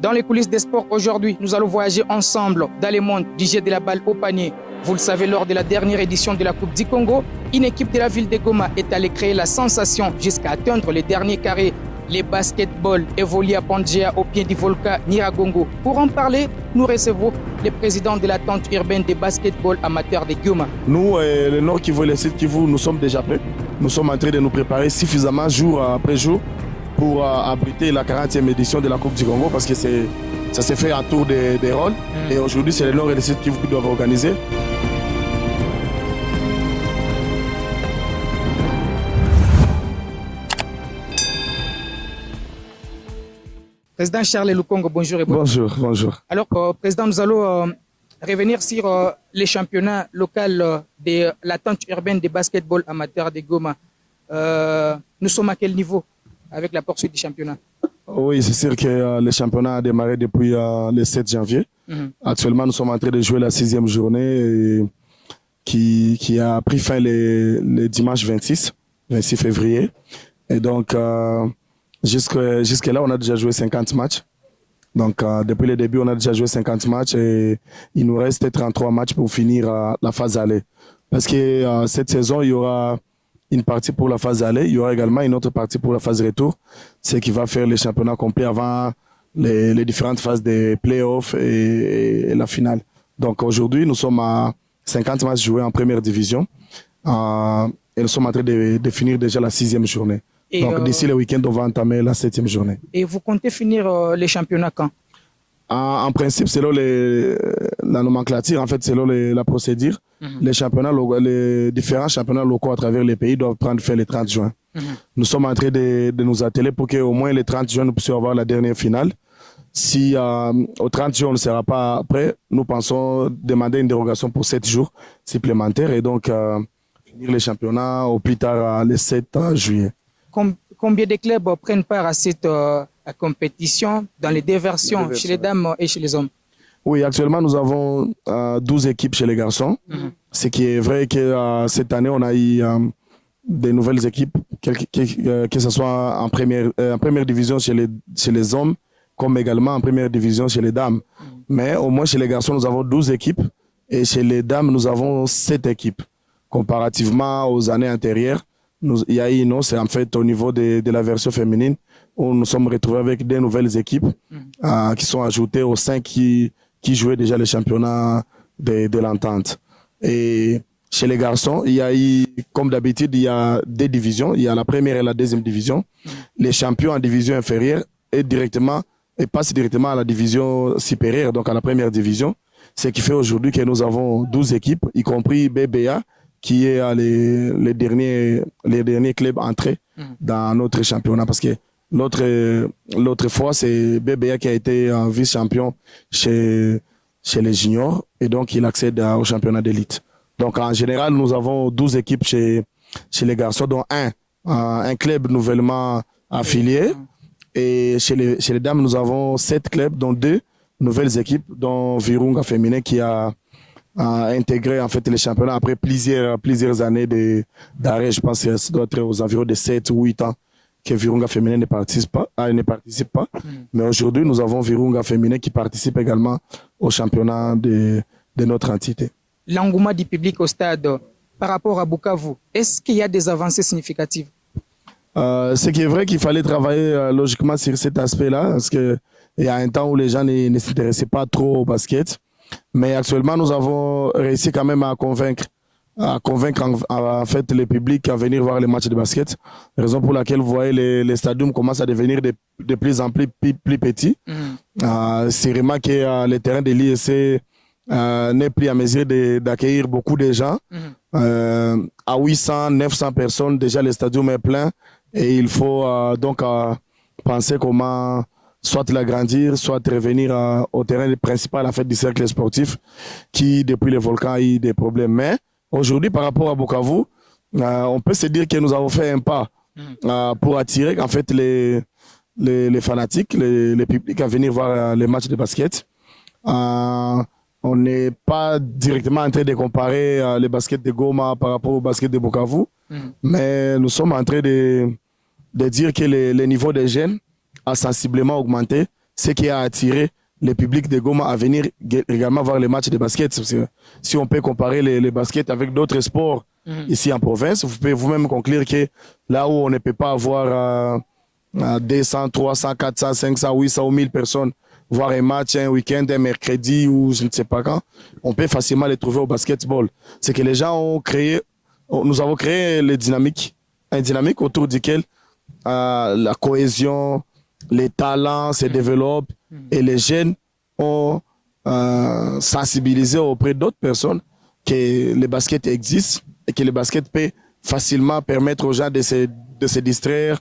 Dans les coulisses des sports aujourd'hui, nous allons voyager ensemble dans le monde du jet de la balle au panier. Vous le savez, lors de la dernière édition de la Coupe du Congo, une équipe de la ville de Goma est allée créer la sensation jusqu'à atteindre les derniers carrés. Les basketballs évoluent à Pangea au pied du volcan Nyiragongo. Pour en parler, nous recevons le président de la tente urbaine des basketball amateurs de Goma. Nous, le Nord Kivu et le Sud Kivu, nous sommes déjà prêts. Nous sommes en train de nous préparer suffisamment jour après jour pour abriter la 40e édition de la Coupe du Congo parce que ça s'est fait à tour des rôles. Et aujourd'hui, c'est le Nord et le Sud Kivu qui doivent organiser. Président Charles Lukongo, bonjour et bonjour. Bonjour. Alors, Président, nous allons revenir sur les championnats locaux de la tente urbaine de basketball amateur de Goma. Nous sommes à quel niveau avec la poursuite du championnat? Oui, c'est sûr que le championnat a démarré depuis le 7 janvier. Actuellement, nous sommes en train de jouer la 6e journée qui a pris fin le dimanche 26 février. Et donc, jusque-là, on a déjà joué 50 matchs. Donc, depuis le début, on a déjà joué 50 matchs et il nous reste 33 matchs pour finir la phase aller. Parce que cette saison, il y aura une partie pour la phase aller, il y aura également une autre partie pour la phase retour, ce qui va faire les championnats complets avant les différentes phases des playoffs et la finale. Donc, aujourd'hui, nous sommes à 50 matchs joués en première division et nous sommes en train de finir déjà la 6e journée. Et donc, d'ici le week-end, on va entamer la 7e journée. Et vous comptez finir les championnats quand? En principe, selon la nomenclature, en fait, selon la procédure, les différents championnats locaux à travers les pays doivent prendre fin le 30 juin. Nous sommes en train de nous atteler pour qu'au moins le 30 juin, nous puissions avoir la dernière finale. Si au 30 juin, on ne sera pas prêt, nous pensons demander une dérogation pour 7 jours supplémentaires et donc finir les championnats au plus tard le 7 juillet. Combien de clubs prennent part à cette compétition dans les deux versions, chez les dames et chez les hommes? Oui, actuellement, nous avons 12 équipes chez les garçons. Ce qui est vrai que cette année, on a eu des nouvelles équipes, que ce soit en première division chez les hommes, comme également en première division chez les dames. Mais au moins, chez les garçons, nous avons 12 équipes et chez les dames, nous avons 7 équipes. Comparativement aux années antérieures, il y a eu c'est en fait au niveau de la version féminine où nous sommes retrouvés avec des nouvelles équipes qui sont ajoutées aux 5 qui jouaient déjà les championnats de l'entente. Et chez les garçons, il y a eu, comme d'habitude, il y a des divisions. Il y a la première et la deuxième division. Les champions en division inférieure passent directement à la division supérieure, donc à la première division. Ce qui fait aujourd'hui que nous avons 12 équipes, y compris BBA, qui est les derniers clubs entrés dans notre championnat. Parce que l'autre fois, c'est BBA qui a été vice-champion chez les juniors et donc il accède au championnat d'élite. Donc en général, nous avons 12 équipes chez les garçons, dont un club nouvellement affilié. Et chez les dames, nous avons 7 clubs, dont 2 nouvelles équipes, dont Virunga Féminin qui a intégré en fait les championnats après plusieurs années d'arrêt. Je pense que ça doit être aux environs de 7 ou 8 ans que Virunga Féminin ne participe pas. Mais aujourd'hui, nous avons Virunga Féminin qui participe également au championnat de notre entité. L'engouement du public au stade par rapport à Bukavu, est-ce qu'il y a des avancées significatives? Ce qui est vrai qu'il fallait travailler logiquement sur cet aspect-là, parce qu'il y a un temps où les gens ne s'intéressaient pas trop au basket. Mais actuellement, nous avons réussi quand même à convaincre en fait le public à venir voir les matchs de basket. Raison pour laquelle vous voyez les stadiums commencent à devenir de plus en plus petits. C'est vraiment que le terrain de l'ISC n'est plus à mesure d'accueillir beaucoup de gens. À 800, 900 personnes, déjà le stadium est plein et il faut donc penser comment soit l'agrandir, soit revenir au terrain principal en fait du cercle sportif qui depuis le volcan a eu des problèmes. Mais aujourd'hui, par rapport à Bukavu, on peut se dire que nous avons fait un pas pour attirer en fait les fanatiques, les publics à venir voir les matchs de basket. On n'est pas directement en train de comparer le basket de Goma par rapport au basket de Bukavu, mais nous sommes en train de dire que le niveau des jeunes a sensiblement augmenté, ce qui a attiré le public de Goma à venir également voir les matchs de basket. Parce que si on peut comparer les baskets avec d'autres sports ici en province, vous pouvez vous-même conclure que là où on ne peut pas avoir 200, 300, 400, 500, 800 ou 1000 personnes voir un match un week-end, un mercredi ou je ne sais pas quand, on peut facilement les trouver au basketball. C'est que les gens nous avons créé une dynamique autour duquel la cohésion, les talents se développent et les jeunes ont sensibilisé auprès d'autres personnes que le basket existe et que le basket peut facilement permettre aux gens de se distraire,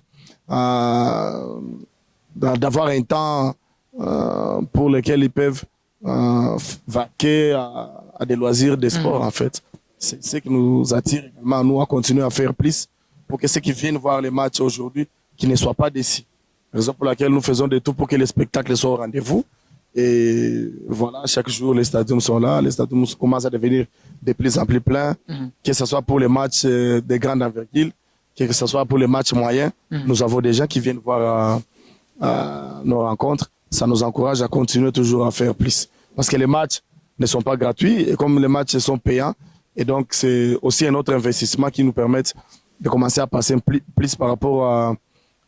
d'avoir un temps pour lequel ils peuvent vaquer à des loisirs de sport en fait. C'est ce qui nous attire également, nous, à continuer à faire plus pour que ceux qui viennent voir les matchs aujourd'hui, qui ne soient pas déçus. Raison pour laquelle nous faisons de tout pour que les spectacles soient au rendez-vous. Et voilà, chaque jour, les stadiums sont là. Les stadiums commencent à devenir de plus en plus pleins, que ce soit pour les matchs de grande envergure, que ce soit pour les matchs moyens. Nous avons des gens qui viennent voir nos rencontres. Ça nous encourage à continuer toujours à faire plus. Parce que les matchs ne sont pas gratuits et comme les matchs sont payants, et donc c'est aussi un autre investissement qui nous permet de commencer à passer plus par rapport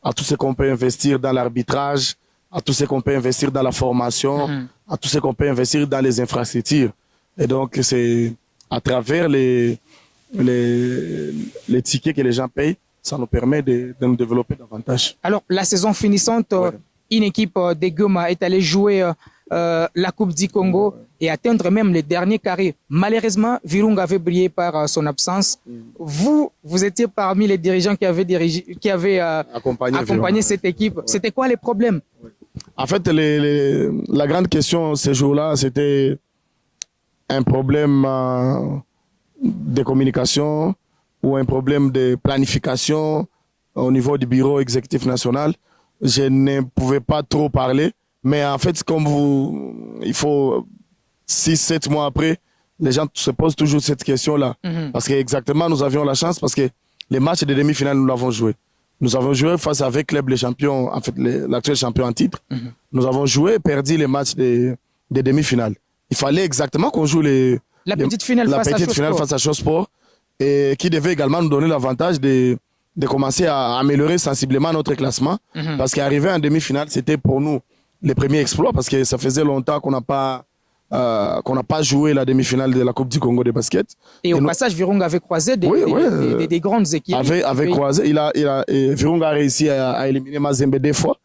à tout ce qu'on peut investir dans l'arbitrage, à tout ce qu'on peut investir dans la formation, à tout ce qu'on peut investir dans les infrastructures. Et donc, c'est à travers les tickets que les gens payent, ça nous permet de nous développer davantage. Alors, la saison finissante, une équipe de Goma est allée jouer la Coupe du Congo et atteindre même les derniers carrés. Malheureusement, Virunga avait brillé par son absence. Vous étiez parmi les dirigeants qui avaient accompagné cette équipe. C'était quoi les problèmes? En fait, la grande question ce jour-là, c'était un problème de communication ou un problème de planification au niveau du bureau exécutif national. Je ne pouvais pas trop parler, mais en fait, il faut 6-7 mois après, les gens se posent toujours cette question-là. Parce que exactement, nous avions la chance parce que les matchs de demi-finale, nous l'avons joué. Nous avons joué face avec Club les champions, en fait, l'actuel champion en titre. Nous avons joué et perdu les matchs des demi-finales. Il fallait exactement qu'on joue la petite finale face à Chosport et qui devait également nous donner l'avantage de commencer à améliorer sensiblement notre classement. Parce qu'arriver en demi-finale, c'était pour nous le premier exploit parce que ça faisait longtemps qu'on n'a pas joué la demi-finale de la Coupe du Congo de basket. Et au passage, Virunga avait croisé des grandes équipes. Avait croisé. Virunga a réussi à éliminer Mazembe 2 fois.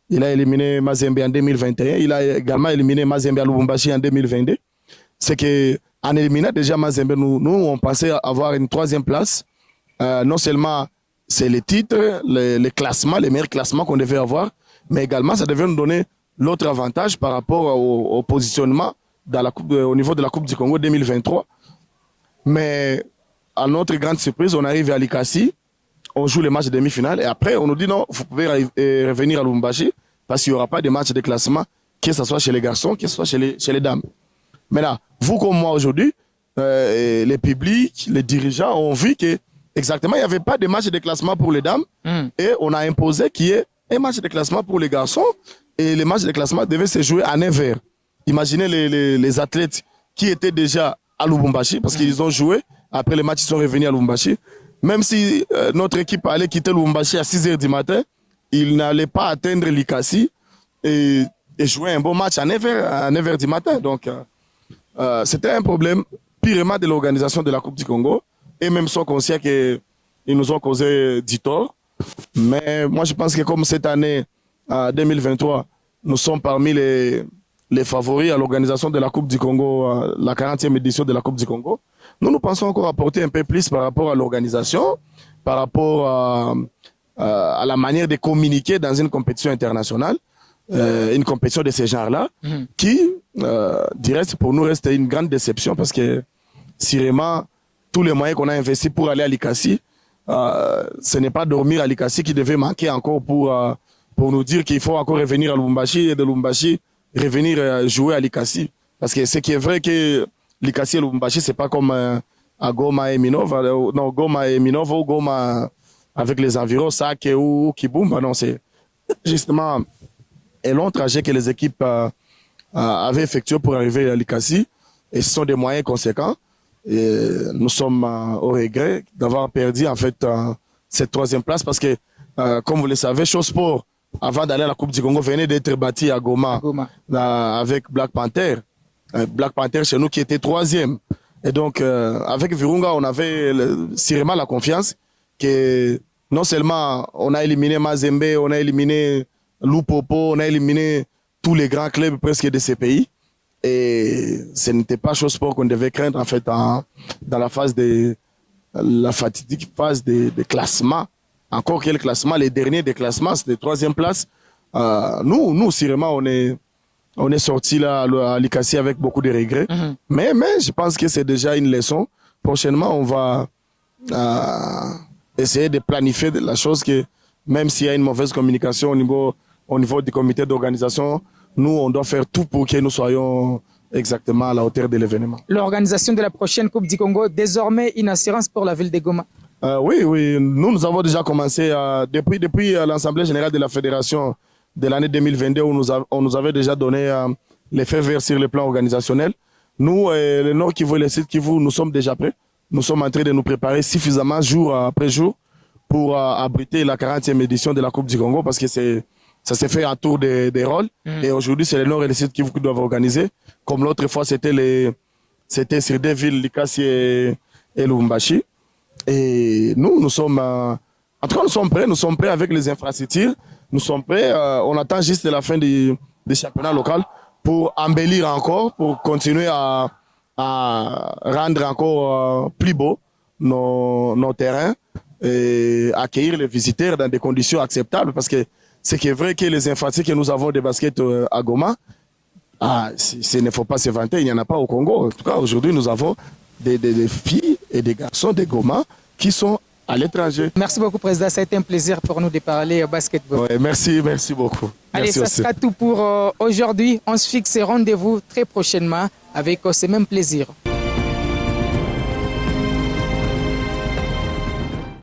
Il a éliminé Mazembe en 2021. Il a également éliminé Mazembe à Lubumbashi en 2022. C'est qu'en éliminant déjà Mazembe, nous, on pensait avoir une 3e place. Non seulement c'est les titres, les classements, les meilleurs classements qu'on devait avoir, mais également ça devait nous donner l'autre avantage par rapport au positionnement au niveau de la Coupe du Congo 2023. Mais à notre grande surprise, on arrive à Likasi, on joue les matchs de demi-finale et après on nous dit non, vous pouvez revenir à Lubumbashi parce qu'il n'y aura pas de match de classement, que ce soit chez les garçons, que ce soit chez les dames. Maintenant, vous comme moi aujourd'hui, les publics, les dirigeants ont vu que exactement il n'y avait pas de match de classement pour les dames et on a imposé qu'il y ait un match de classement pour les garçons et les matchs de classement devaient se jouer à 9h. Imaginez les athlètes qui étaient déjà à Lubumbashi parce qu'ils ont joué. Après les matchs, ils sont revenus à Lubumbashi. Même si notre équipe allait quitter Lubumbashi à 6h du matin, ils n'allaient pas atteindre Likasi et jouer un bon match à 9h du matin. Donc, c'était un problème purement de l'organisation de la Coupe du Congo. Et même sont conscients qu'ils nous ont causé du tort. Mais moi, je pense que comme cette année, 2023, nous sommes parmi les favoris à l'organisation de la Coupe du Congo, la 40e édition de la Coupe du Congo. Nous pensons encore apporter un peu plus par rapport à l'organisation, par rapport à la manière de communiquer dans une compétition internationale, une compétition de ce genre-là, qui, direct, pour nous, reste une grande déception parce que, sûrement, tous les moyens qu'on a investis pour aller à Likasi, ce n'est pas dormir à Likasi qui devait manquer encore pour nous dire qu'il faut encore revenir à Lubumbashi et de Lubumbashi revenir jouer à Likasi. Parce que ce qui est vrai que Likasi et Lubumbashi, c'est pas comme à Goma et Minova. Non, Goma et Minova ou Goma avec les environs, Sake ou Kibumba. Non, c'est justement et long trajet que les équipes avaient effectué pour arriver à l'ICASI. Et ce sont des moyens conséquents. Et nous sommes au regret d'avoir perdu en fait cette troisième place parce que, comme vous le savez, Showsport, avant d'aller à la Coupe du Congo, venait d'être bâti à Goma. Avec Black Panther. Black Panther chez nous qui était troisième. Et donc, avec Virunga, on avait sûrement la confiance que non seulement on a éliminé Mazembe, on a éliminé Lupopo, on a éliminé tous les grands clubs presque de ces pays. Et ce n'était pas Showsport qu'on devait craindre en fait dans la phase la fatidique phase de classement. Encore quel classement? Les derniers des classements, c'est les troisième place. Nous, sûrement, on est sorti là à l'ICASI avec beaucoup de regrets. Mais je pense que c'est déjà une leçon. Prochainement, on va essayer de planifier la chose que même s'il y a une mauvaise communication au niveau du comité d'organisation, nous, on doit faire tout pour que nous soyons exactement à la hauteur de l'événement. L'organisation de la prochaine Coupe du Congo, désormais une assurance pour la ville de Goma. Oui. Nous avons déjà commencé depuis l'Assemblée générale de la Fédération de l'année 2022 où on nous avait déjà donné les faits verts sur le plan organisationnel. Nous, le Nord Kivu et le Sud Kivu, nous sommes déjà prêts. Nous sommes en train de nous préparer suffisamment jour après jour pour abriter la 40e édition de la Coupe du Congo parce que ça s'est fait en tour des rôles. Et aujourd'hui, c'est le Nord et le Sud Kivu qui doivent organiser. Comme l'autre fois, c'était sur deux villes, Likasi et Lubumbashi. Et nous sommes... en tout cas, nous sommes prêts avec les infrastructures. Nous sommes prêts. On attend juste la fin du championnat local pour embellir encore, pour continuer à rendre encore plus beau nos terrains et accueillir les visiteurs dans des conditions acceptables. Parce que c'est vrai que les infrastructures que nous avons de basket à Goma, il ne faut pas se vanter, il n'y en a pas au Congo. En tout cas, aujourd'hui, nous avons des filles et des garçons de Goma qui sont à l'étranger. Merci beaucoup, Président. Ça a été un plaisir pour nous de parler basketball. Ouais, merci beaucoup. Allez, merci ça aussi. sera tout pour aujourd'hui. On se fixe rendez-vous très prochainement avec ce même plaisir.